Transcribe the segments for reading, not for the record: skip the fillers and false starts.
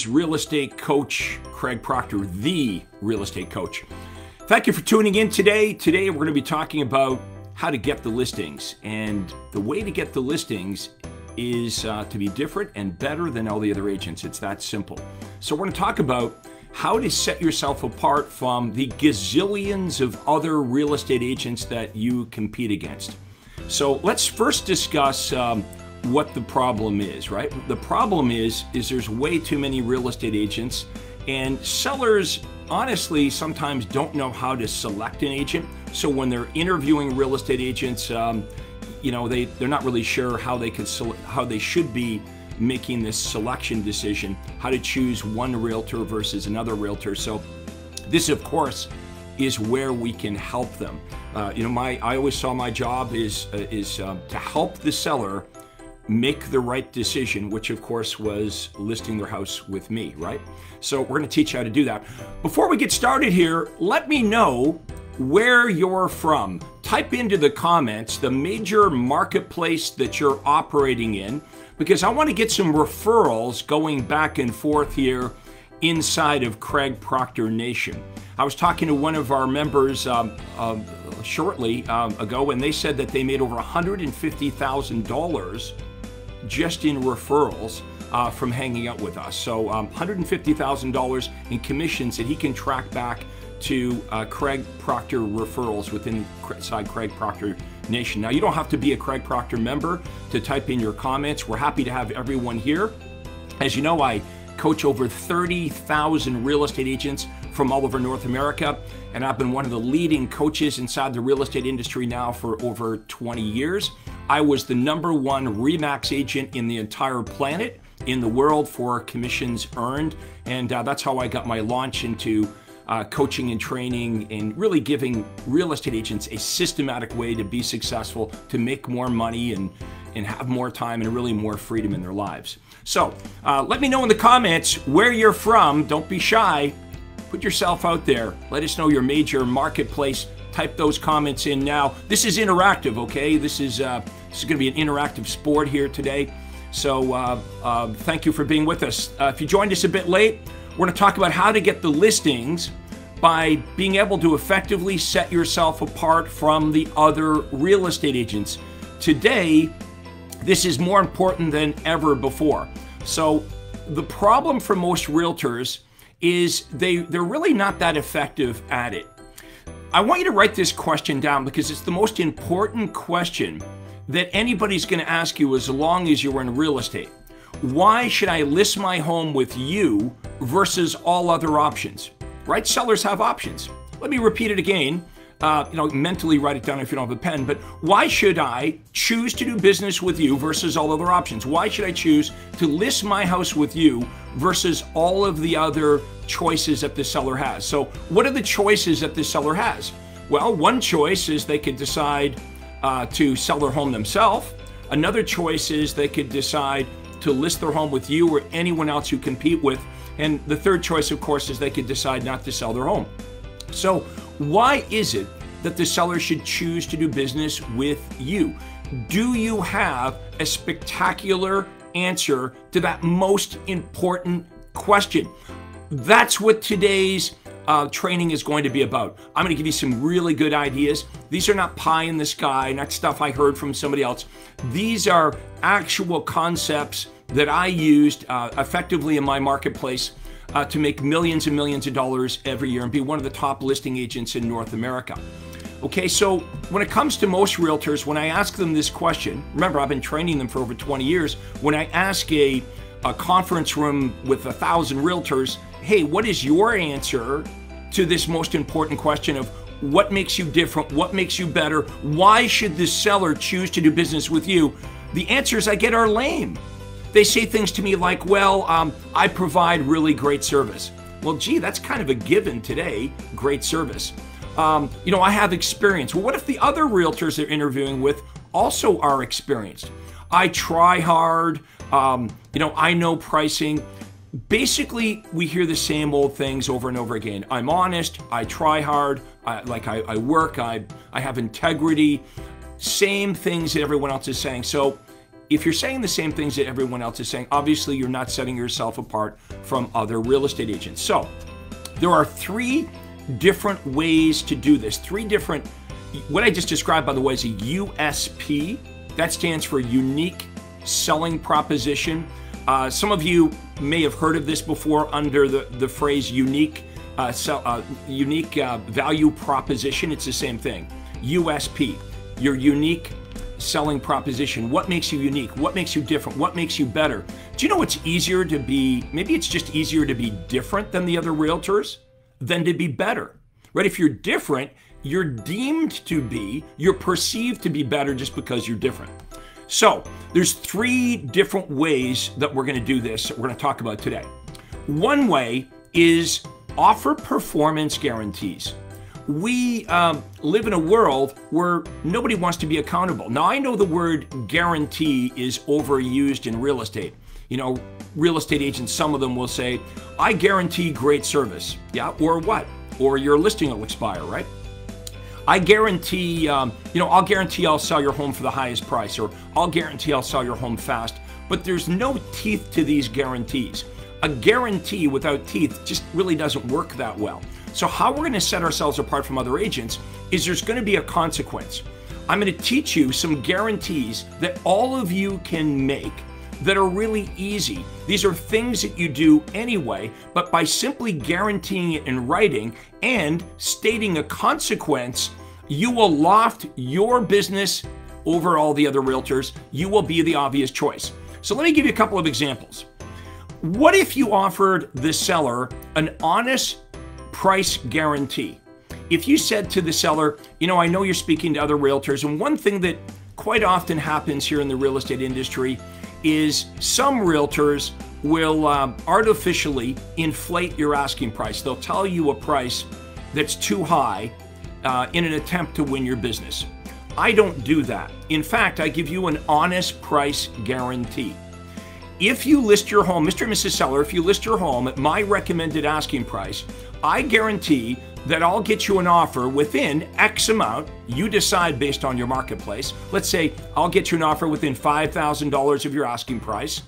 is real estate coach Craig Proctor, the real estate coach. Thank you for tuning in today. Today we're going to be talking about how to get the listings. And the way to get the listings is to be different and better than all the other agents. It's that simple. So we're going to talk about how to set yourself apart from the gazillions of other real estate agents that you compete against. So let's first discuss what the problem is, right? The problem is there's way too many real estate agents, and sellers honestly sometimes don't know how to select an agent. So when they're interviewing real estate agents, they're not really sure how they should be making this selection decision, how to choose one realtor versus another realtor. So this, of course, is where we can help them. I always saw my job is to help the seller make the right decision, which of course was listing their house with me, right? So we're going to teach you how to do that. Before we get started here, let me know where you're from. Type into the comments the major marketplace that you're operating in, because I want to get some referrals going back and forth here inside of Craig Proctor Nation. I was talking to one of our members shortly ago, and they said that they made over $150,000 just in referrals from hanging out with us. So $150,000 in commissions that he can track back to Craig Proctor referrals inside Craig Proctor Nation. Now, you don't have to be a Craig Proctor member to type in your comments. We're happy to have everyone here. As you know, I coach over 30,000 real estate agents from all over North America, and I've been one of the leading coaches inside the real estate industry now for over 20 years. I was the #1 RE/MAX agent in the entire planet, in the world, for commissions earned, and that's how I got my launch into coaching and training and really giving real estate agents a systematic way to be successful, to make more money and have more time and really more freedom in their lives. So let me know in the comments where you're from. Don't be shy. Put yourself out there. Let us know your major marketplace. Type those comments in now. This is interactive, okay? This is going to be an interactive sport here today. So thank you for being with us. If you joined us a bit late, we're going to talk about how to get the listings by being able to effectively set yourself apart from the other real estate agents. Today, this is more important than ever before. So the problem for most realtors is they're really not that effective at it. I want you to write this question down because it's the most important question that anybody's going to ask you as long as you're in real estate. Why should I list my home with you versus all other options? Right? Sellers have options. Let me repeat it again. Mentally write it down if you don't have a pen, but why should I choose to do business with you versus all other options? Why should I choose to list my house with you versus all of the other choices that the seller has? So what are the choices that the seller has? Well, one choice is they could decide to sell their home themselves. Another choice is they could decide to list their home with you or anyone else you compete with. And the third choice, of course, is they could decide not to sell their home. So why is it that the seller should choose to do business with you? Do you have a spectacular answer to that most important question? That's what today's training is going to be about. I'm going to give you some really good ideas. These are not pie in the sky, not stuff I heard from somebody else. These are actual concepts that I used effectively in my marketplace to make millions and millions of dollars every year and be one of the top listing agents in North America. Okay, so when it comes to most realtors, when I ask them this question, remember I've been training them for over 20 years, when I ask a conference room with 1,000 realtors, hey, what is your answer to this most important question of what makes you different, what makes you better, why should the seller choose to do business with you? The answers I get are lame. They say things to me like, well, I provide really great service. Well, gee, that's kind of a given today, great service. I have experience. Well, what if the other realtors they're interviewing with also are experienced? I try hard, I know pricing. Basically, we hear the same old things over and over again. I'm honest, I try hard, I work, I have integrity. Same things that everyone else is saying. So if you're saying the same things that everyone else is saying, obviously you're not setting yourself apart from other real estate agents. So there are 3 different ways to do this. 3 different, what I just described, by the way, is a USP. That stands for unique selling proposition. Some of you may have heard of this before under the phrase unique value proposition. It's the same thing. USP, your unique selling proposition. What makes you unique? What makes you different? What makes you better? Do you know it's easier to be, maybe it's just easier to be different than the other realtors than to be better, right? If you're different, you're deemed to be, you're perceived to be better just because you're different. So there's 3 different ways that we're going to do this that we're going to talk about today. One way is offer performance guarantees. We live in a world where nobody wants to be accountable. Now, I know the word guarantee is overused in real estate. You know, real estate agents, some of them will say, I guarantee great service. Yeah, or what? Or your listing will expire, right? I guarantee, I'll guarantee I'll sell your home for the highest price, or I'll guarantee I'll sell your home fast. But there's no teeth to these guarantees. A guarantee without teeth just really doesn't work that well. So how we're going to set ourselves apart from other agents is there's going to be a consequence. I'm going to teach you some guarantees that all of you can make that are really easy. These are things that you do anyway, but by simply guaranteeing it in writing and stating a consequence, you will loft your business over all the other realtors. You will be the obvious choice. So let me give you a couple of examples. What if you offered the seller an honest price guarantee? If you said to the seller, I know you're speaking to other realtors, and one thing that quite often happens here in the real estate industry is some realtors will artificially inflate your asking price. They'll tell you a price that's too high in an attempt to win your business. I don't do that. In fact, I give you an honest price guarantee. If you list your home, Mr. and Mrs. Seller, if you list your home at my recommended asking price, I guarantee that I'll get you an offer within X amount. You decide based on your marketplace. Let's say I'll get you an offer within $5,000 of your asking price,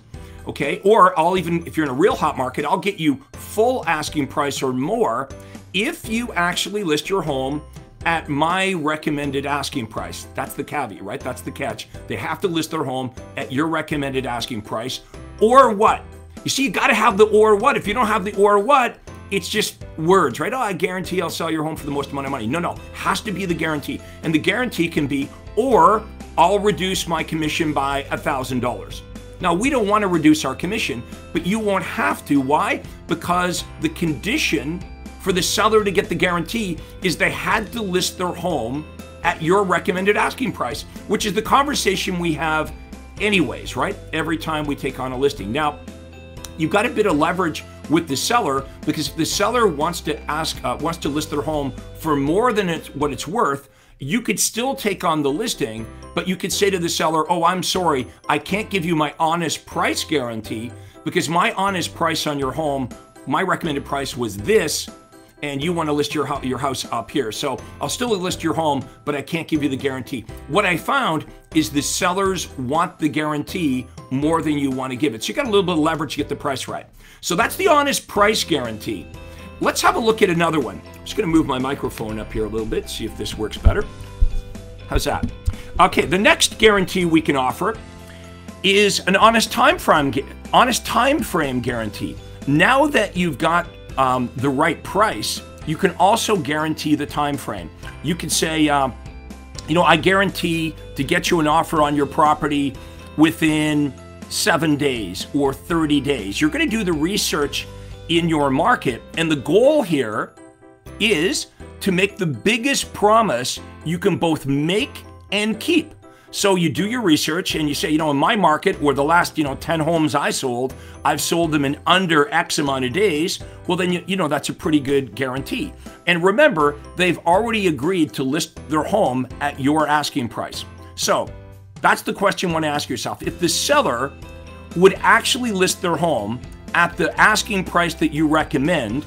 okay? Or if you're in a real hot market, I'll get you full asking price or more if you actually list your home at my recommended asking price. That's the caveat, right? That's the catch. They have to list their home at your recommended asking price, or what? You see, you got to have the or what. If you don't have the or what, it's just words, right? Oh, I guarantee I'll sell your home for the most amount of money. No, has to be the guarantee. And the guarantee can be, or I'll reduce my commission by $1,000. Now, we don't want to reduce our commission, but you won't have to. Why? Because the condition for the seller to get the guarantee is they had to list their home at your recommended asking price, which is the conversation we have anyways, right? Every time we take on a listing. Now, you've got a bit of leverage with the seller, because if the seller wants to list their home for more than what it's worth, you could still take on the listing, but you could say to the seller, oh, I'm sorry, I can't give you my honest price guarantee because my honest price on your home, my recommended price was this, and you want to list your house up here. So I'll still list your home, but I can't give you the guarantee. What I found is the sellers want the guarantee more than you want to give it. So you got a little bit of leverage to get the price right. So that's the honest price guarantee. Let's have a look at another one. I'm just going to move my microphone up here a little bit, see if this works better. How's that? Okay, the next guarantee we can offer is an honest time frame guarantee. Now that you've got the right price, you can also guarantee the time frame. You can say, I guarantee to get you an offer on your property within 7 days or 30 days. You're going to do the research in your market, and the goal here is to make the biggest promise you can both make and keep. So you do your research and you say, in my market, or the last 10 homes I sold, I've sold them in under X amount of days. Well, then that's a pretty good guarantee. And remember, they've already agreed to list their home at your asking price. So that's the question you want to ask yourself. If the seller would actually list their home at the asking price that you recommend,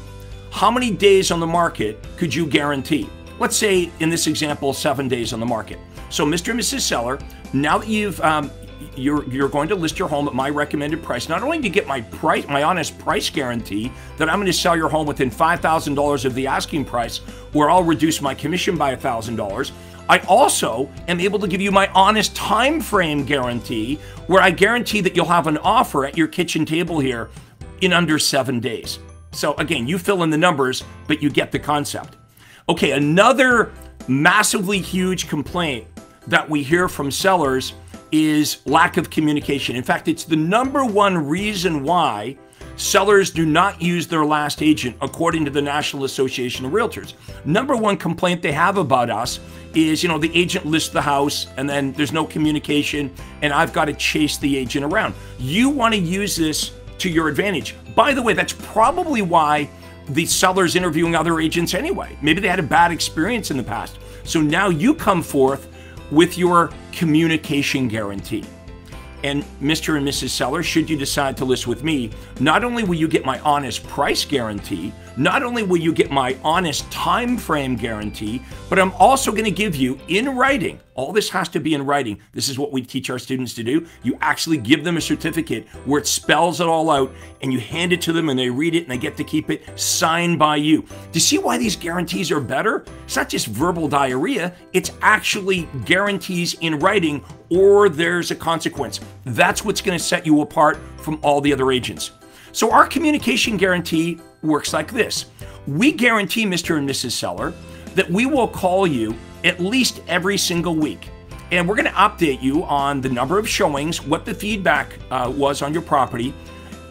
how many days on the market could you guarantee? Let's say in this example, 7 days on the market. So Mr. and Mrs. Seller, now that you're going to list your home at my recommended price. Not only do you get my honest price guarantee that I'm going to sell your home within $5,000 of the asking price, where I'll reduce my commission by $1,000. I also am able to give you my honest time frame guarantee, where I guarantee that you'll have an offer at your kitchen table here in under 7 days. So again, you fill in the numbers, but you get the concept. Okay, another massively huge complaint that we hear from sellers is lack of communication. In fact, it's the #1 reason why sellers do not use their last agent, according to the National Association of Realtors. #1 complaint they have about us is, the agent lists the house and then there's no communication and I've got to chase the agent around. You want to use this to your advantage. By the way, that's probably why the seller's interviewing other agents anyway. Maybe they had a bad experience in the past. So now you come forth with your communication guarantee. And Mr. and Mrs. Seller, should you decide to list with me, not only will you get my honest price guarantee, not only will you get my honest time frame guarantee, but I'm also going to give you in writing. All this has to be in writing. This is what we teach our students to do. You actually give them a certificate where it spells it all out and you hand it to them and they read it and they get to keep it signed by you. Do you see why these guarantees are better? It's not just verbal diarrhea, it's actually guarantees in writing, or there's a consequence. That's what's going to set you apart from all the other agents. So our communication guarantee works like this. We guarantee, Mr. and Mrs. Seller, that we will call you at least every single week. And we're going to update you on the number of showings, what the feedback was on your property,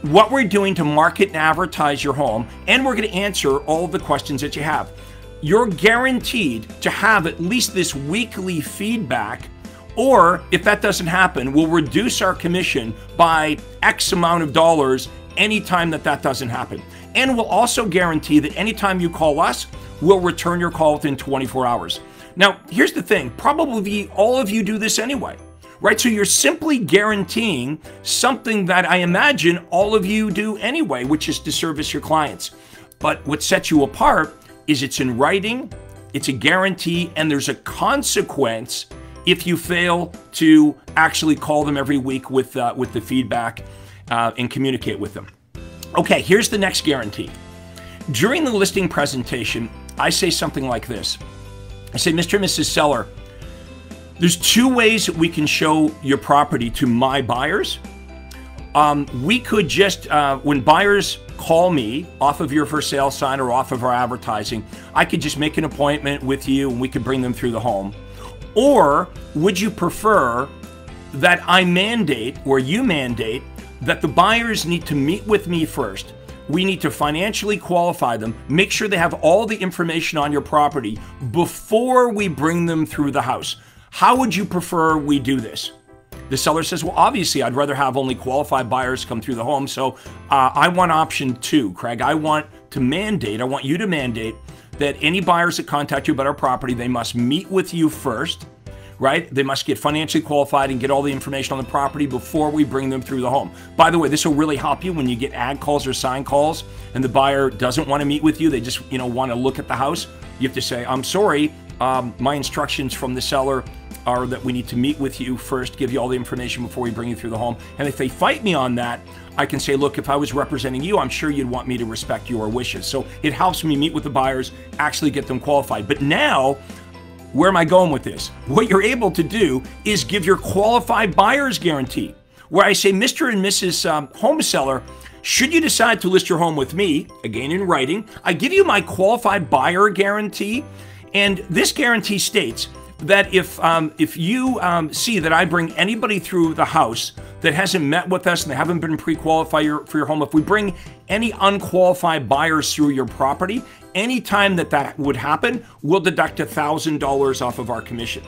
what we're doing to market and advertise your home, and we're going to answer all of the questions that you have. You're guaranteed to have at least this weekly feedback, or if that doesn't happen, we'll reduce our commission by X amount of dollars anytime that doesn't happen. And we'll also guarantee that anytime you call us, we'll return your call within 24 hours. Now, here's the thing. Probably all of you do this anyway, right? So you're simply guaranteeing something that I imagine all of you do anyway, which is to service your clients. But what sets you apart is it's in writing, it's a guarantee, and there's a consequence if you fail to actually call them every week with the feedback and communicate with them. Okay, here's the next guarantee. During the listing presentation, I say something like this. I say, Mr. and Mrs. Seller, there's 2 ways that we can show your property to my buyers. We could just, when buyers call me off of your for sale sign or off of our advertising, I could just make an appointment with you and we could bring them through the home. Or would you prefer that I mandate, or you mandate, that the buyers need to meet with me first? We need to financially qualify them, make sure they have all the information on your property before we bring them through the house. How would you prefer we do this? The seller says, well, obviously, I'd rather have only qualified buyers come through the home. So I want option 2, Craig. I want you to mandate that any buyers that contact you about our property, they must meet with you first, right? They must get financially qualified and get all the information on the property before we bring them through the home. By the way, this will really help you when you get ad calls or sign calls and the buyer doesn't want to meet with you. They just, want to look at the house. You have to say, I'm sorry, my instructions from the seller are that we need to meet with you first, give you all the information before we bring you through the home. And if they fight me on that, I can say, look, if I was representing you, I'm sure you'd want me to respect your wishes. So it helps me meet with the buyers, actually get them qualified. But now, where am I going with this? What you're able to do is give your qualified buyer's guarantee, where I say, Mr. and Mrs. Home Seller, should you decide to list your home with me, again in writing, I give you my qualified buyer guarantee. And this guarantee states that if you see that I bring anybody through the house that hasn't met with us and they haven't been pre-qualified for your home, if we bring any unqualified buyers through your property, anytime that would happen, we'll deduct $1,000 off of our commission.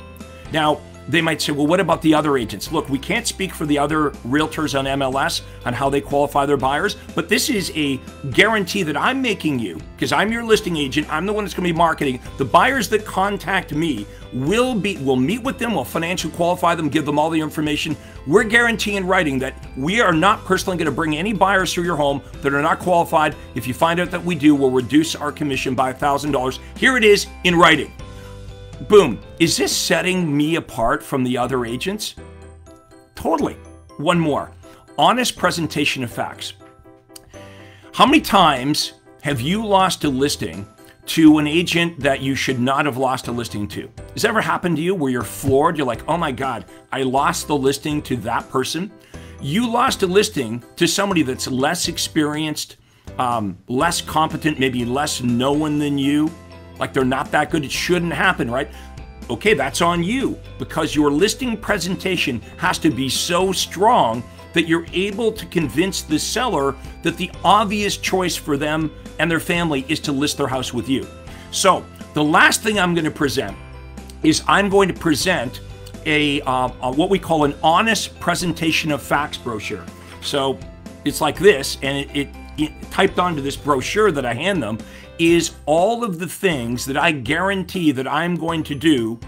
Now, they might say, well, what about the other agents? Look, we can't speak for the other realtors on MLS on how they qualify their buyers, but this is a guarantee that I'm making you, because I'm your listing agent, I'm the one that's going to be marketing. The buyers that contact me we'll meet with them, we'll financially qualify them, give them all the information. We're guaranteeing in writing that we are not personally going to bring any buyers through your home that are not qualified. If you find out that we do, we'll reduce our commission by $1,000. Here it is in writing. Boom. Is this setting me apart from the other agents? Totally. One more. Honest presentation of facts. How many times have you lost a listing to an agent that you should not have lost a listing to? Has that ever happened to you where you're floored? You're like, oh my God, I lost the listing to that person. You lost a listing to somebody that's less experienced, less competent, maybe less known than you. Like they're not that good. It shouldn't happen, right? Okay, that's on you because your listing presentation has to be so strong that you're able to convince the seller that the obvious choice for them and their family is to list their house with you. So the last thing I'm going to present is I'm going to present a what we call an honest presentation of facts brochure. So it's like this, and it typed onto this brochure that I hand them is all of the things that I guarantee that I'm going to do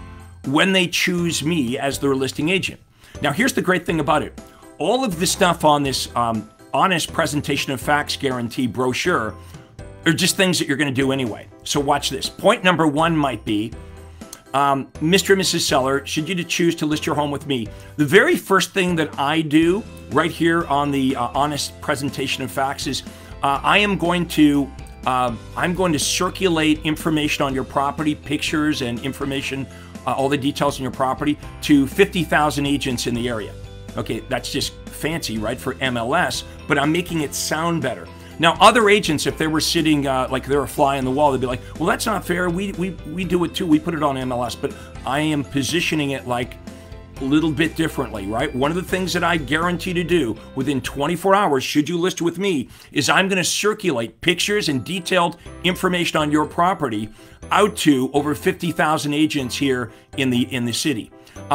when they choose me as their listing agent. Now, here's the great thing about it. All of the stuff on this honest presentation of facts guarantee brochure are just things that you're going to do anyway. So watch this. Point number one might be, Mr. and Mrs. Seller, should you choose to list your home with me, the very first thing that I do right here on the honest presentation of facts is I'm going to circulate information on your property, pictures and information, all the details on your property to 50,000 agents in the area. Okay, that's just fancy, right, for MLS, but I'm making it sound better. Now, other agents, if they were sitting like they're a fly on the wall, they'd be like, well, that's not fair. We do it too. We put it on MLS, but I am positioning it like a little bit differently, right? One of the things that I guarantee to do within 24 hours, should you list with me, is I'm going to circulate pictures and detailed information on your property out to over 50,000 agents here in the city.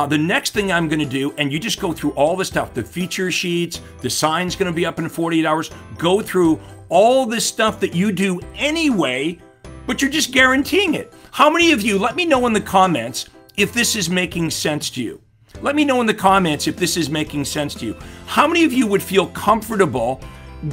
The next thing I'm going to do, and you just go through all the stuff, the feature sheets, the sign's going to be up in 48 hours, go through all this stuff that you do anyway, but you're just guaranteeing it. How many of you, let me know in the comments if this is making sense to you. Let me know in the comments if this is making sense to you. How many of you would feel comfortable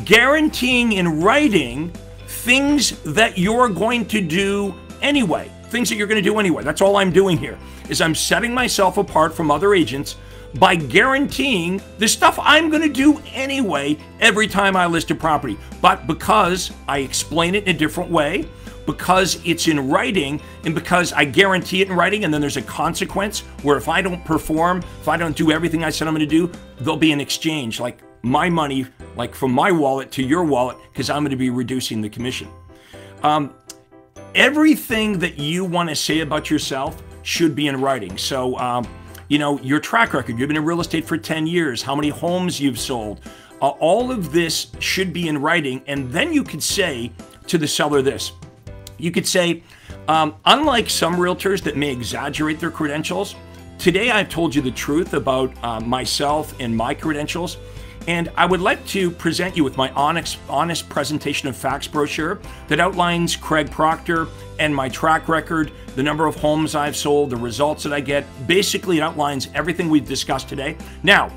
guaranteeing in writing things that you're going to do anyway? Things that you're going to do anyway. That's all I'm doing here, is I'm setting myself apart from other agents by guaranteeing the stuff I'm going to do anyway every time I list a property. But because I explain it in a different way, because it's in writing, and because I guarantee it in writing, and then there's a consequence where if I don't perform, if I don't do everything I said I'm going to do, there'll be an exchange, like my money, like from my wallet to your wallet, because I'm going to be reducing the commission. Everything that you want to say about yourself should be in writing. So, you know, your track record, you've been in real estate for 10 years, how many homes you've sold, all of this should be in writing. And then you could say to the seller this. You could say, unlike some realtors that may exaggerate their credentials, today I've told you the truth about myself and my credentials. And I would like to present you with my honest presentation of facts brochure that outlines Craig Proctor and my track record, the number of homes I've sold, the results that I get. Basically, it outlines everything we've discussed today. Now,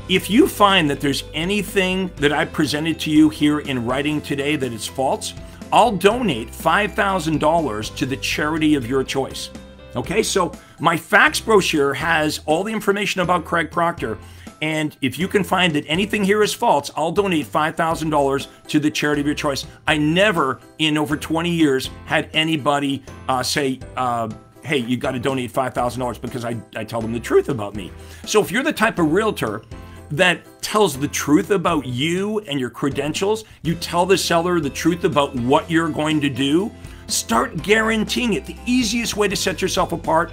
if you find that there's anything that I presented to you here in writing today that is false, I'll donate $5,000 to the charity of your choice. Okay, so my facts brochure has all the information about Craig Proctor. And if you can find that anything here is false, I'll donate $5,000 to the charity of your choice. I never, in over 20 years, had anybody say, hey, you got to donate $5,000 because I tell them the truth about me. So if you're the type of realtor that tells the truth about you and your credentials, you tell the seller the truth about what you're going to do, start guaranteeing it. The easiest way to set yourself apart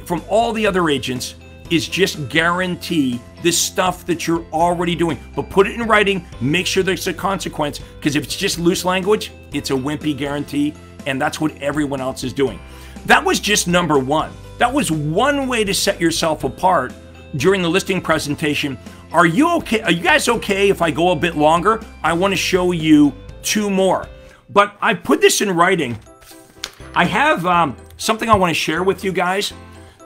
from all the other agents is just guarantee this stuff that you're already doing, but put it in writing, make sure there's a consequence, because if it's just loose language, it's a wimpy guarantee, and that's what everyone else is doing. That was just number one. That was one way to set yourself apart during the listing presentation. Are you okay? Are you guys okay if I go a bit longer? I want to show you two more, but I put this in writing. I have something I want to share with you guys.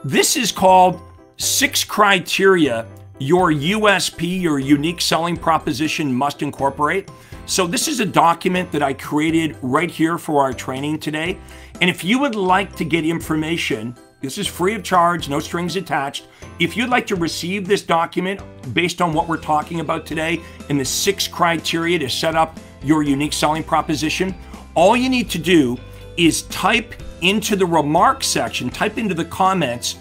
This is called 6 criteria your USP, your unique selling proposition, must incorporate. So this is a document that I created right here for our training today. And if you would like to get information This is free of charge, no strings attached. If you'd like to receive this document based on what we're talking about today and the 6 criteria to set up your unique selling proposition, all you need to do is type into the remarks section, type into the comments,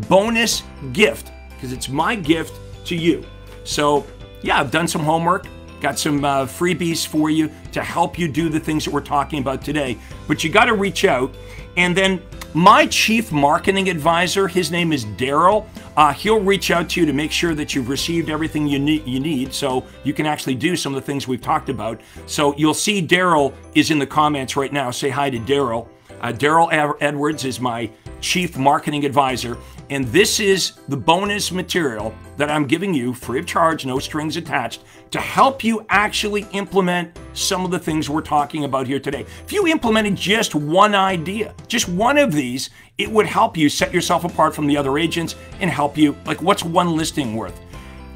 bonus gift, because it's my gift to you. So yeah, I've done some homework, got some freebies for you to help you do the things that we're talking about today. But you got to reach out. And then my chief marketing advisor, his name is Daryl. He'll reach out to you to make sure that you've received everything you need so you can actually do some of the things we've talked about. So you'll see Daryl is in the comments right now. Say hi to Daryl. Daryl Edwards is my chief marketing advisor. And this is the bonus material that I'm giving you free of charge, no strings attached, to help you actually implement some of the things we're talking about here today. If you implemented just one idea, just one of these, it would help you set yourself apart from the other agents and help you, like, what's one listing worth?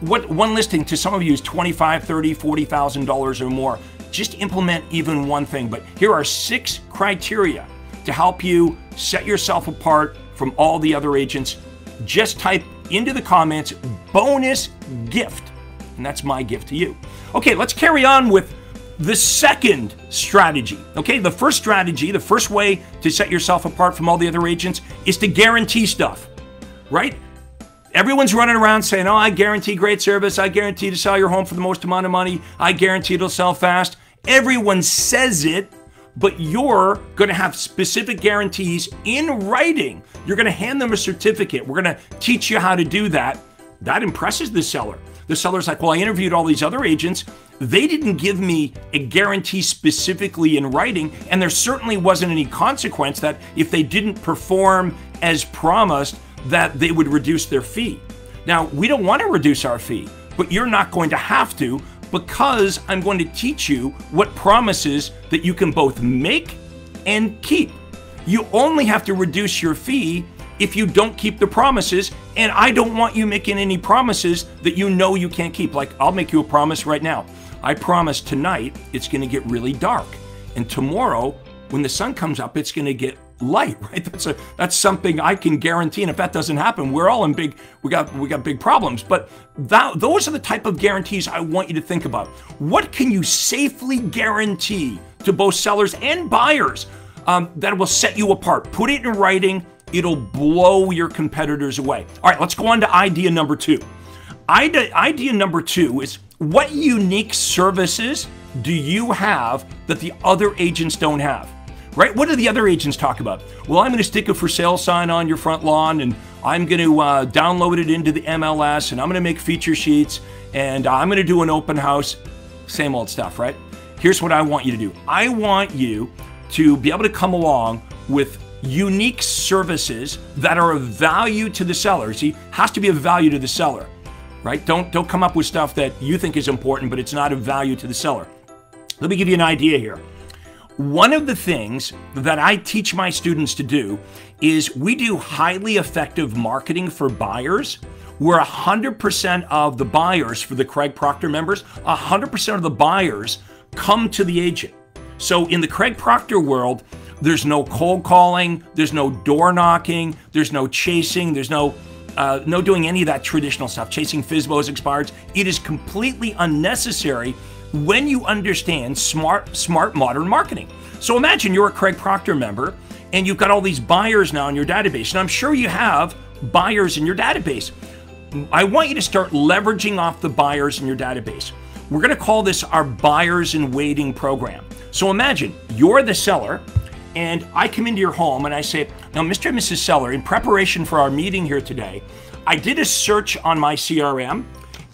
What one listing to some of you is $25,000, $30,000, $40,000 or more. Just implement even one thing. But here are 6 criteria to help you set yourself apart from all the other agents. Just type into the comments, bonus gift, and that's my gift to you. Okay, let's carry on with the second strategy. Okay, the first strategy, the first way to set yourself apart from all the other agents is to guarantee stuff, right? Everyone's running around saying, oh, I guarantee great service, I guarantee to sell your home for the most amount of money, I guarantee it'll sell fast. Everyone says it, but you're going to have specific guarantees in writing. You're going to hand them a certificate. We're going to teach you how to do that. That impresses the seller. The seller's like, well, I interviewed all these other agents. They didn't give me a guarantee specifically in writing, and there certainly wasn't any consequence that if they didn't perform as promised, that they would reduce their fee. Now, we don't want to reduce our fee, but you're not going to have to, because I'm going to teach you what promises that you can both make and keep. You only have to reduce your fee if you don't keep the promises, and I don't want you making any promises that you know you can't keep. Like, I'll make you a promise right now. I promise tonight it's going to get really dark, and tomorrow when the sun comes up, it's going to get light, right? That's something I can guarantee. And if that doesn't happen, we're all in we got big problems. But those are the type of guarantees I want you to think about. What can you safely guarantee to both sellers and buyers that will set you apart? Put it in writing. It'll blow your competitors away. All right, let's go on to idea number 2. Idea number 2 is, what unique services do you have that the other agents don't have? Right? What do the other agents talk about? Well, I'm going to stick a for sale sign on your front lawn, and I'm going to download it into the MLS, and I'm going to make feature sheets, and I'm going to do an open house. Same old stuff, right? Here's what I want you to do. I want you to be able to come along with unique services that are of value to the seller. See, has to be of value to the seller, right? Don't come up with stuff that you think is important, but it's not of value to the seller. Let me give you an idea here. One of the things that I teach my students to do is we do highly effective marketing for buyers, where 100% of the buyers, for the Craig Proctor members, 100% of the buyers come to the agent. So in the Craig Proctor world, there's no cold calling, there's no door knocking, there's no chasing, there's no doing any of that traditional stuff, chasing FSBOs, expireds. It is completely unnecessary when you understand smart modern marketing. So imagine you're a Craig Proctor member and you've got all these buyers now in your database, and I'm sure you have buyers in your database. I want you to start leveraging off the buyers in your database. We're going to call this our buyers in waiting program. So imagine you're the seller, and I come into your home and I say, now, Mr. and Mrs. Seller, in preparation for our meeting here today, I did a search on my CRM,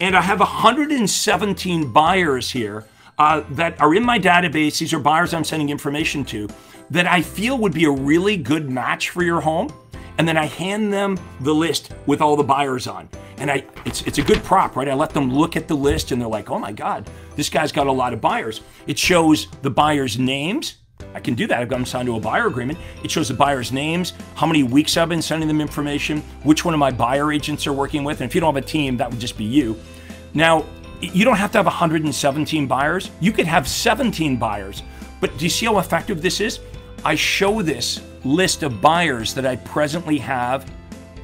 and I have 117 buyers here that are in my database. These are buyers I'm sending information to that I feel would be a really good match for your home. And then I hand them the list with all the buyers on. And it's a good prop, right? I let them look at the list and they're like, oh my God, this guy's got a lot of buyers. It shows the buyers' names. I can do that. I've got them signed to a buyer agreement. It shows the buyers' names, how many weeks I've been sending them information, which one of my buyer agents are working with. And if you don't have a team, that would just be you. Now, you don't have to have 117 buyers. You could have 17 buyers. But do you see how effective this is? I show this list of buyers that I presently have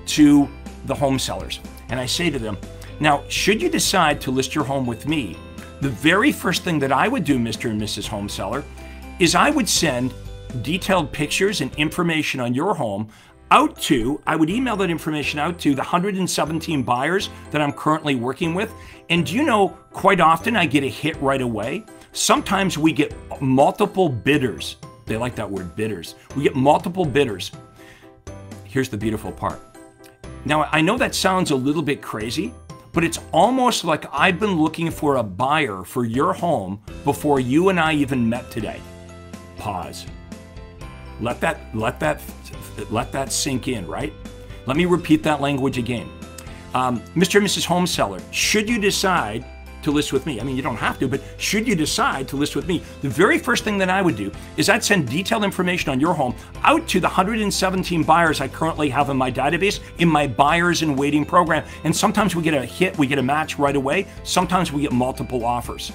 to the home sellers. And I say to them, now, should you decide to list your home with me, the very first thing that I would do, Mr. and Mrs. Home Seller, is I would send detailed pictures and information on your home I would email that information out to the 117 buyers that I'm currently working with. And do you know, quite often I get a hit right away. Sometimes we get multiple bidders. They like that word, bidders. We get multiple bidders. Here's the beautiful part. Now, I know that sounds a little bit crazy, but it's almost like I've been looking for a buyer for your home before you and I even met today. Pause. Let that sink in, right? Let me repeat that language again. Mr. and Mrs. Home Seller, should you decide to list with me, I mean, you don't have to, but should you decide to list with me, the very first thing that I would do is I'd send detailed information on your home out to the 117 buyers I currently have in my database, in my buyers in waiting program. And sometimes we get a hit, we get a match right away. Sometimes we get multiple offers.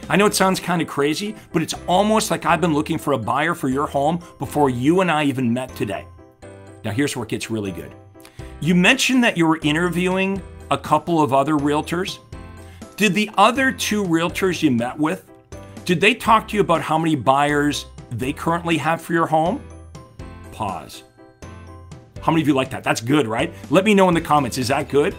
I know it sounds kind of crazy, but it's almost like I've been looking for a buyer for your home before you and I even met today. Now here's where it gets really good. You mentioned that you were interviewing a couple of other realtors. Did the other two realtors you met with, did they talk to you about how many buyers they currently have for your home? Pause. How many of you like that? That's good, right? Let me know in the comments. Is that good?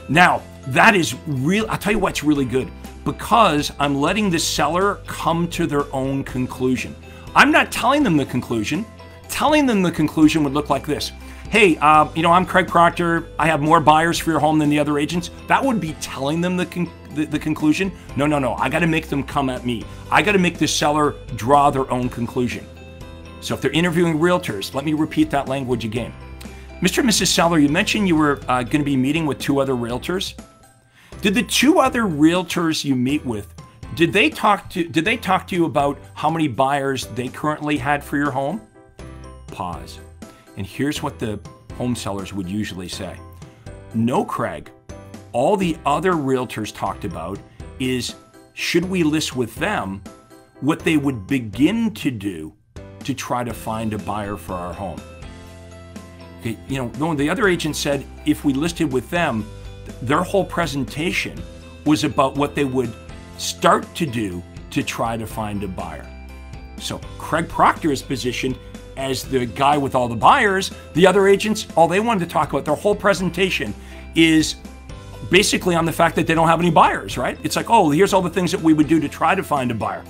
Now, that is real. I'll tell you what's really good. Because I'm letting the seller come to their own conclusion. I'm not telling them the conclusion. Telling them the conclusion would look like this. Hey, I'm Craig Proctor. I have more buyers for your home than the other agents. That would be telling them the conclusion. No. I got to make them come at me. I got to make the seller draw their own conclusion. So if they're interviewing realtors, let me repeat that language again. Mr. and Mrs. Seller, you mentioned you were going to be meeting with two other realtors. Did the two other realtors you meet with, did they talk to you about how many buyers they currently had for your home? Pause. And here's what the home sellers would usually say. No, Craig. All the other realtors talked about is, should we list with them, what they would begin to do to try to find a buyer for our home. Okay, the other agent said if we listed with them, their whole presentation was about what they would start to do to try to find a buyer. So Craig Proctor is positioned as the guy with all the buyers. The other agents, all they wanted to talk about, their whole presentation is basically on the fact that they don't have any buyers, right? It's like, oh, here's all the things that we would do to try to find a buyer.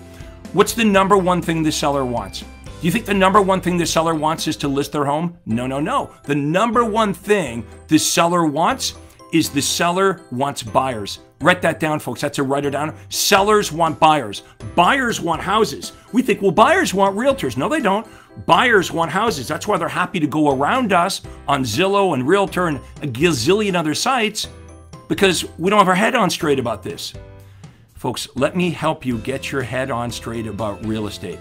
What's the number one thing the seller wants? Do you think the number one thing the seller wants is to list their home? No. The number one thing the seller wants is the seller wants buyers. Write that down, folks. That's a write it down. Sellers want buyers. Buyers want houses. We think, well, buyers want realtors. No, they don't. Buyers want houses. That's why they're happy to go around us on Zillow and Realtor and a gazillion other sites, because we don't have our head on straight about this. Folks, let me help you get your head on straight about real estate.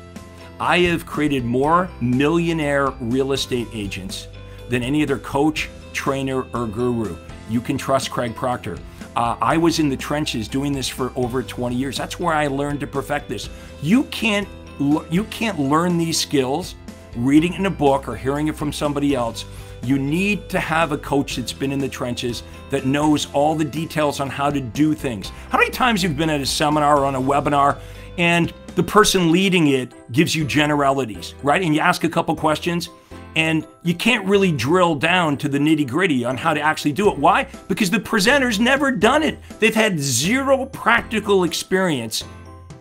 I have created more millionaire real estate agents than any other coach, trainer, or guru. You can trust Craig Proctor. I was in the trenches doing this for over 20 years. That's where I learned to perfect this. You can't learn these skills reading in a book or hearing it from somebody else. You need to have a coach that's been in the trenches, that knows all the details on how to do things. How many times you've been at a seminar or on a webinar and the person leading it gives you generalities, right? And you ask a couple questions and you can't really drill down to the nitty-gritty on how to actually do it. Why? Because the presenter's never done it. They've had zero practical experience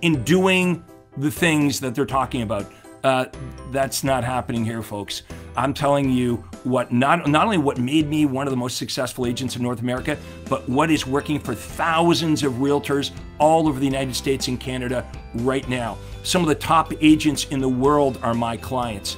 in doing the things that they're talking about. That's not happening here, folks. I'm telling you what not only what made me one of the most successful agents in North America, but what is working for thousands of realtors all over the United States and Canada right now. Some of the top agents in the world are my clients.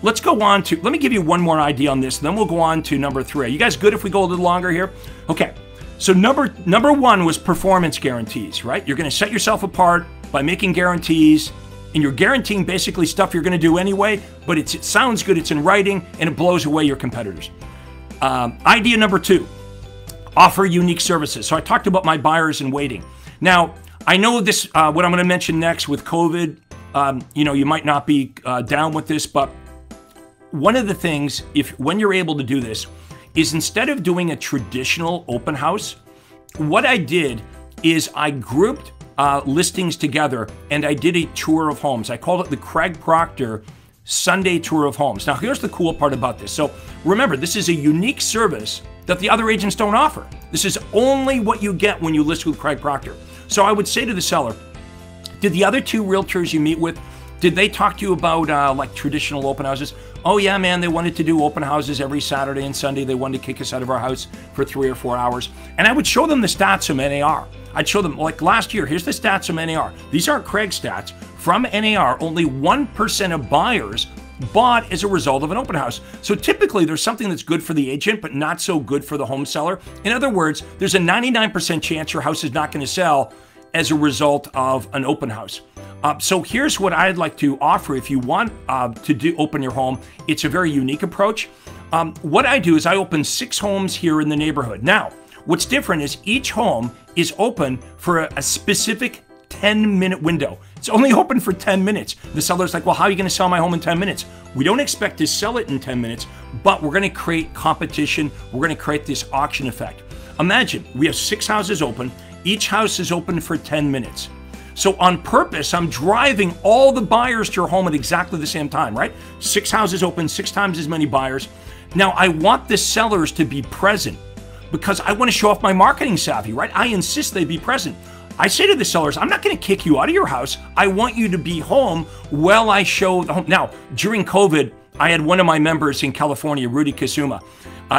Let's go on to, let me give you one more idea on this, and then we'll go on to number 3. Are you guys good if we go a little longer here? Okay, so number 1 was performance guarantees, right? You're gonna set yourself apart by making guarantees, and you're guaranteeing basically stuff you're gonna do anyway, but it sounds good, it's in writing, and it blows away your competitors. Idea number 2, offer unique services. So I talked about my buyers in waiting. Now, I know this, what I'm gonna mention next with COVID, you might not be down with this, but one of the things, when you're able to do this, is instead of doing a traditional open house, what I did is I grouped listings together and I did a tour of homes. I called it the Craig Proctor Sunday Tour of Homes. Now, here's the cool part about this. So remember, this is a unique service that the other agents don't offer. This is only what you get when you list with Craig Proctor. So I would say to the seller, did the other two realtors you meet with, did they talk to you about like traditional open houses? Oh yeah, man, they wanted to do open houses every Saturday and Sunday. They wanted to kick us out of our house for 3 or 4 hours. And I would show them the stats from NAR. I'd show them, like last year, here's the stats from NAR. These aren't Craig's stats. From NAR, only 1% of buyers bought as a result of an open house. So typically there's something that's good for the agent, but not so good for the home seller. In other words, there's a 99% chance your house is not going to sell as a result of an open house. So here's what I'd like to offer if you want to open your home. It's a very unique approach. What I do is I open 6 homes here in the neighborhood. Now, what's different is each home is open for a specific 10-minute window. It's only open for 10 minutes. The seller's like, well, how are you going to sell my home in 10 minutes? We don't expect to sell it in 10 minutes, but we're going to create competition. We're going to create this auction effect. Imagine we have 6 houses open. Each house is open for 10 minutes. So on purpose, I'm driving all the buyers to your home at exactly the same time, right? 6 houses open, 6 times as many buyers. Now, I want the sellers to be present because I want to show off my marketing savvy, right? I insist they be present. I say to the sellers, I'm not going to kick you out of your house. I want you to be home while I show the home. Now, during COVID, I had one of my members in California, Rudy Kasuma.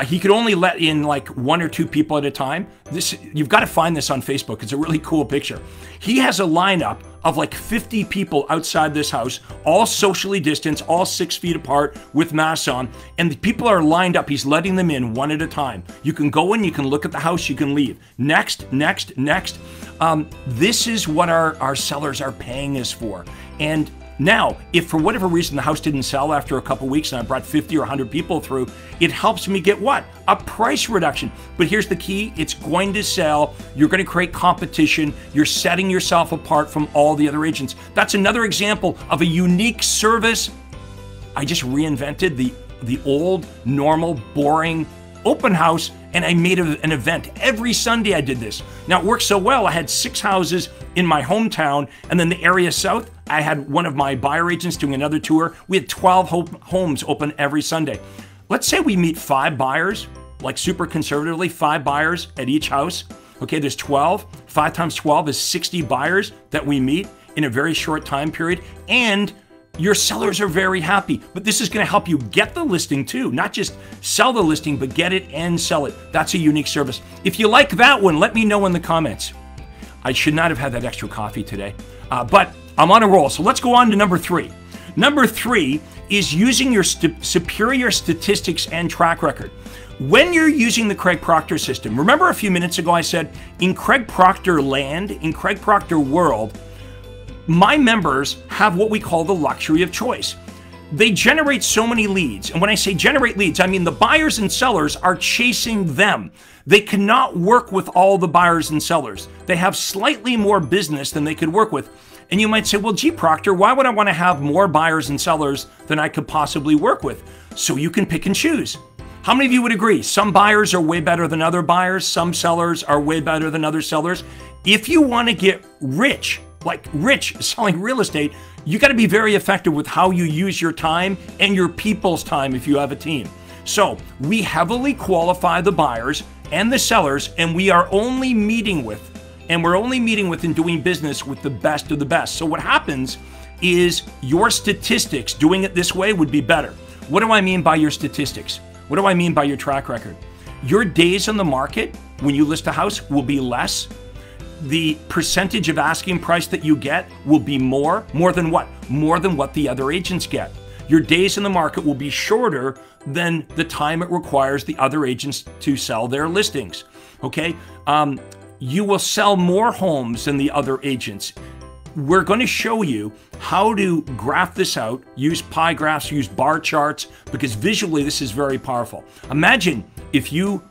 He could only let in like 1 or 2 people at a time. You've got to find this on Facebook. It's a really cool picture. He has a lineup of like 50 people outside this house, all socially distanced, all 6 feet apart with masks on. And the people are lined up. He's letting them in one at a time. You can go in, you can look at the house, you can leave. Next, next, next. This is what our sellers are paying us for. And now, if for whatever reason the house didn't sell after a couple weeks and I brought 50 or 100 people through, it helps me get what? A price reduction. But here's the key, it's going to sell. You're going to create competition. You're setting yourself apart from all the other agents. That's another example of a unique service. I just reinvented the old, normal, boring open house, and I made an event. Every Sunday I did this. Now it worked so well, I had 6 houses in my hometown, and then the area south, I had one of my buyer agents doing another tour. We had 12 homes open every Sunday. Let's say we meet 5 buyers, like super conservatively, 5 buyers at each house. Okay, there's 12. 5 times 12 is 60 buyers that we meet in a very short time period, and your sellers are very happy. But this is going to help you get the listing too, not just sell the listing, but get it and sell it. That's a unique service. If you like that one, let me know in the comments. I should not have had that extra coffee today, but I'm on a roll. So let's go on to number 3. Number 3 is using your superior statistics and track record. When you're using the Craig Proctor system, remember a few minutes ago I said, in Craig Proctor land, in Craig Proctor world, my members have what we call the luxury of choice. They generate so many leads. And when I say generate leads, I mean the buyers and sellers are chasing them. They cannot work with all the buyers and sellers. They have slightly more business than they could work with. And you might say, well, gee, Proctor, why would I want to have more buyers and sellers than I could possibly work with? So you can pick and choose. How many of you would agree? Some buyers are way better than other buyers. Some sellers are way better than other sellers. If you want to get rich, like rich selling real estate, you got to be very effective with how you use your time and your people's time if you have a team. So we heavily qualify the buyers and the sellers, and we are only meeting with, and doing business with the best of the best. So what happens is your statistics doing it this way would be better. What do I mean by your statistics? What do I mean by your track record? Your days on the market when you list a house will be less. The percentage of asking price that you get will be more than what? More than what the other agents get. Your days in the market will be shorter than the time it requires the other agents to sell their listings. Okay? You will sell more homes than the other agents. We're going to show you how to graph this out, use pie graphs, use bar charts, because visually this is very powerful. Imagine if you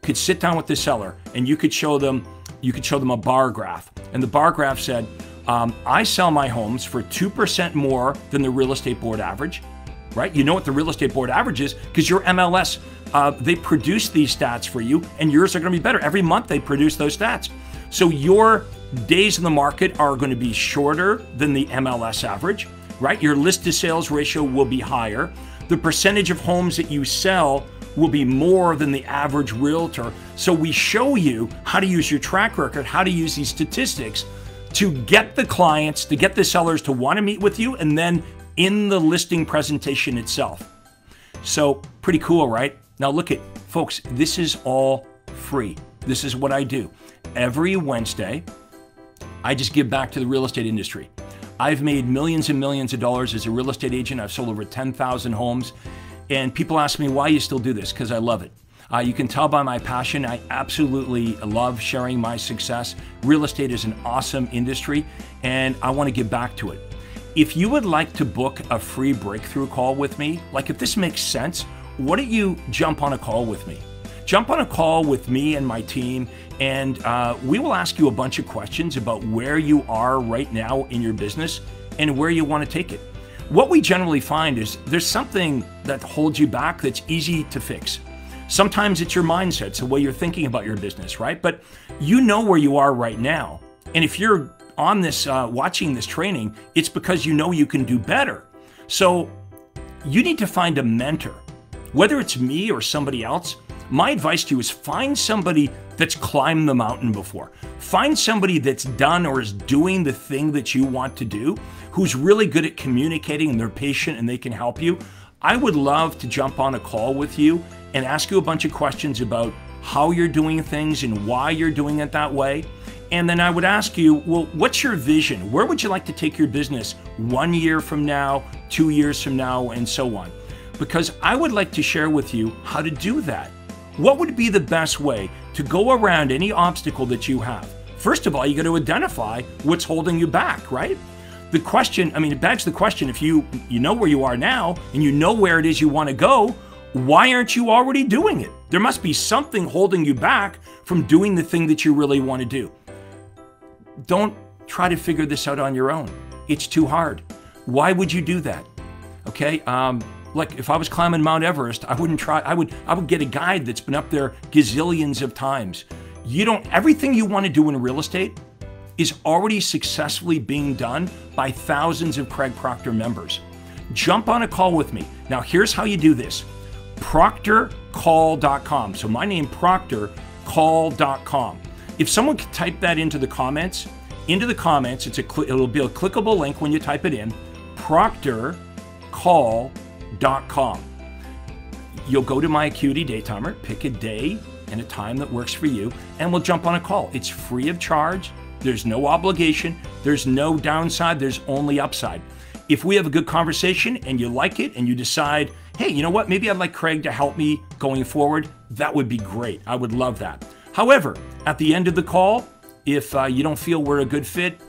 could sit down with the seller and you could show them a bar graph, and the bar graph said, I sell my homes for 2% more than the real estate board average, right? You know what the real estate board average is because your MLS, they produce these stats for you, and yours are going to be better. Every month they produce those stats. So your days in the market are going to be shorter than the MLS average, right? Your list to sales ratio will be higher. The percentage of homes that you sell will be more than the average realtor. So we show you how to use your track record, how to use these statistics to get the clients, to get the sellers to want to meet with you, and then in the listing presentation itself. So pretty cool, right? Now look at, folks, this is all free. This is what I do. Every Wednesday, I just give back to the real estate industry. I've made millions and millions of dollars as a real estate agent. I've sold over 10,000 homes. And people ask me why you still do this, because I love it. You can tell by my passion, I absolutely love sharing my success. Real estate is an awesome industry, and I want to give back to it. If you would like to book a free breakthrough call with me, like if this makes sense, why don't you jump on a call with me? Jump on a call with me and my team, and we will ask you a bunch of questions about where you are right now in your business and where you want to take it. What we generally find is there's something that holds you back that's easy to fix. Sometimes it's your mindset, it's the way you're thinking about your business, right? But you know where you are right now. And if you're on this, watching this training, it's because you know you can do better. So you need to find a mentor, whether it's me or somebody else. My advice to you is find somebody that's climbed the mountain before. Find somebody that's done or is doing the thing that you want to do, who's really good at communicating and they're patient and they can help you. I would love to jump on a call with you and ask you a bunch of questions about how you're doing things and why you're doing it that way. And then I would ask you, well, what's your vision? Where would you like to take your business 1 year from now, 2 years from now, and so on? Because I would like to share with you how to do that. What would be the best way to go around any obstacle that you have? First of all, you got to identify what's holding you back, right? The question, it begs the question, if you know where you are now and you know where it is you want to go, why aren't you already doing it? There must be something holding you back from doing the thing that you really want to do. Don't try to figure this out on your own. It's too hard. Why would you do that? Okay, like if I was climbing Mount Everest, I wouldn't try. I would get a guide that's been up there gazillions of times. Everything you want to do in real estate is already successfully being done by thousands of Craig Proctor members. Jump on a call with me. Now here's how you do this. ProctorCall.com. So my name, ProctorCall.com. If someone could type that into the comments, it'll be a clickable link when you type it in, ProctorCall.com. You'll go to my Acuity Day Timer, pick a day and a time that works for you, and we'll jump on a call. It's free of charge. There's no obligation. There's no downside. There's only upside. If we have a good conversation and you like it and you decide, hey, you know what, maybe I'd like Craig to help me going forward, that would be great. I would love that. However, at the end of the call, if you don't feel we're a good fit,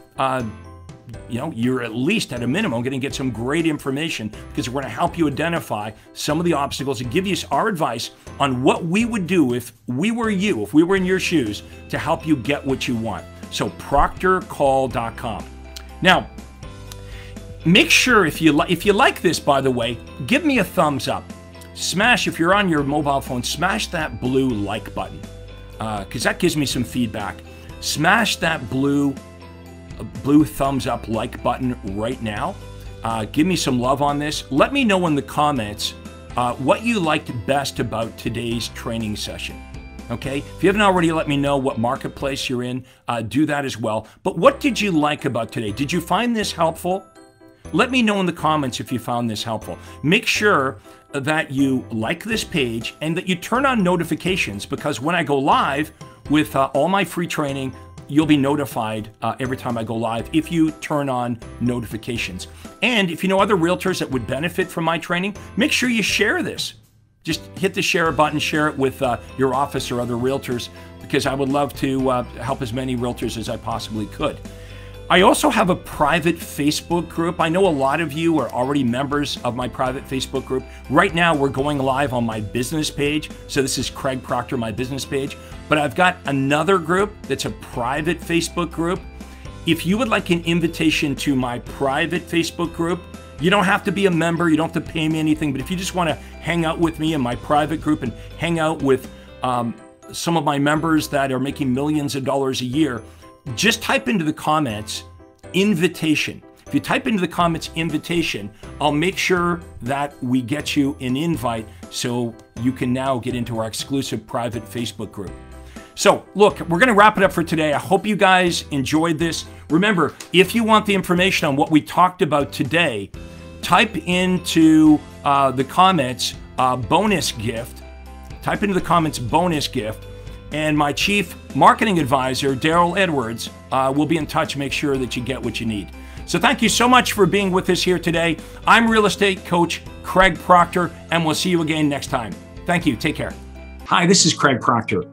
you're at least at a minimum going to get some great information, because we're going to help you identify some of the obstacles and give you our advice on what we would do if we were you, if we were in your shoes, to help you get what you want. So ProctorCall.com. Now, make sure if you like this, by the way, give me a thumbs up. Smash, if you're on your mobile phone, smash that blue like button, because that gives me some feedback. Smash that blue thumbs up like button right now. Give me some love on this. Let me know in the comments what you liked best about today's training session. Okay, if you haven't already, let me know what marketplace you're in. Do that as well. But what did you like about today? Did you find this helpful? Let me know in the comments if you found this helpful. Make sure that you like this page and that you turn on notifications, because when I go live with all my free training, you'll be notified every time I go live if you turn on notifications. And if you know other realtors that would benefit from my training, make sure you share this. Just hit the share button, share it with your office or other realtors, because I would love to help as many realtors as I possibly could. I also have a private Facebook group. I know a lot of you are already members of my private Facebook group. Right now, we're going live on my business page. So this is Craig Proctor, my business page. But I've got another group that's a private Facebook group. If you would like an invitation to my private Facebook group, you don't have to be a member, you don't have to pay me anything, but if you just want to hang out with me in my private group and hang out with some of my members that are making millions of dollars a year, just type into the comments, invitation. If you type into the comments, invitation, I'll make sure that we get you an invite so you can now get into our exclusive private Facebook group. So look, we're going to wrap it up for today. I hope you guys enjoyed this. Remember, if you want the information on what we talked about today, type into the comments bonus gift. Type into the comments bonus gift. And my chief marketing advisor, Daryl Edwards, will be in touch. Make sure that you get what you need. So thank you so much for being with us here today. I'm real estate coach Craig Proctor, and we'll see you again next time. Thank you. Take care. Hi, this is Craig Proctor.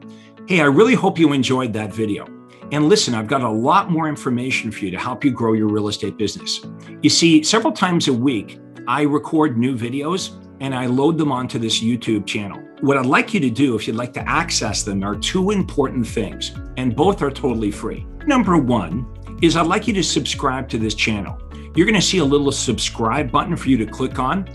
Hey, I really hope you enjoyed that video. And listen, I've got a lot more information for you to help you grow your real estate business. You see, several times a week, I record new videos and I load them onto this YouTube channel. What I'd like you to do, if you'd like to access them, are two important things, and both are totally free. Number one is I'd like you to subscribe to this channel. You're going to see a little subscribe button for you to click on.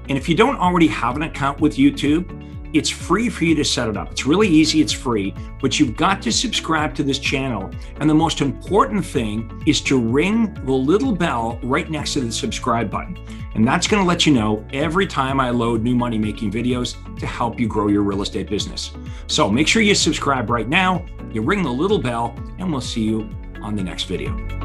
And if you don't already have an account with YouTube, it's free for you to set it up. It's really easy, it's free, but you've got to subscribe to this channel. And the most important thing is to ring the little bell right next to the subscribe button. And that's gonna let you know every time I load new money-making videos to help you grow your real estate business. So make sure you subscribe right now, you ring the little bell, and we'll see you on the next video.